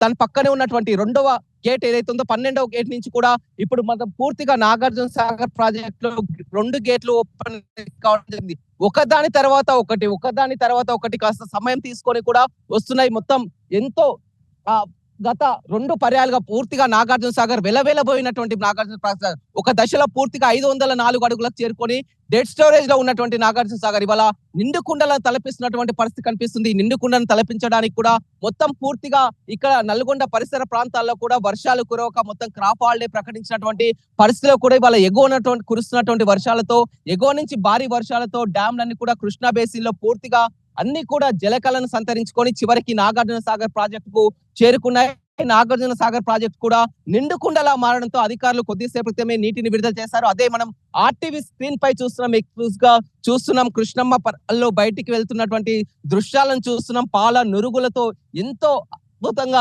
దాని పక్కనే ఉన్నటువంటి రెండవ గేట్ ఏదైతే ఉందో 12వ గేట్ నుంచి కూడా ఇప్పుడు మనం పూర్తిగా నాగార్జున సాగర్ ప్రాజెక్ట్ లో 2 గేట్లు ఓపెన్ కావడం జరిగింది. ఒకదాని తర్వాత ఒకటి కాస్త సమయం తీసుకొని కూడా వస్తున్నాయి. మొత్తం ఎంతో గత 2 పర్యాలుగా పూర్తిగా నాగార్జున సాగర్ వెలవెలబోయినటువంటి నాగార్జున సాగర్ ఒక దశలో పూర్తిగా 504 అడుగులకు చేరుకొని డెడ్ స్టోరేజ్ లో ఉన్నటువంటి నాగార్జున సాగర్ ఇవాళ నిండు కుండలను తలపిస్తున్నటువంటి పరిస్థితి కనిపిస్తుంది. నిండు కుండలను తలపించడానికి కూడా మొత్తం పూర్తిగా ఇక్కడ నల్గొండ పరిసర ప్రాంతాల్లో కూడా వర్షాలు కురవక మొత్తం క్రాప్ హాలిడే ప్రకటించినటువంటి పరిస్థితిలో కూడా ఇవాళ కురుస్తున్నటువంటి వర్షాలతో ఎగువ నుంచి భారీ వర్షాలతో డ్యాంలన్నీ కూడా కృష్ణా బేసిన్ లో పూర్తిగా అన్ని కూడా జలకలను సంతరించుకొని చివరికి నాగార్జున సాగర్ ప్రాజెక్టుకు చేరుకున్నాయి. నాగార్జున సాగర్ ప్రాజెక్ట్ కూడా నిండుకుండలా మారడంతో అధికారులు కొద్దిసేపు క్రితమే నీటిని విడుదల చేశారు. అదే మనం ఆర్టీవీ స్క్రీన్ పై చూస్తున్నాం, ఎక్స్క్లూజివ్ గా చూస్తున్నాం. కృష్ణమ్మ లో బయటికి వెళ్తున్నటువంటి దృశ్యాలను చూస్తున్నాం. పాల నురుగులతో ఎంతో అద్భుతంగా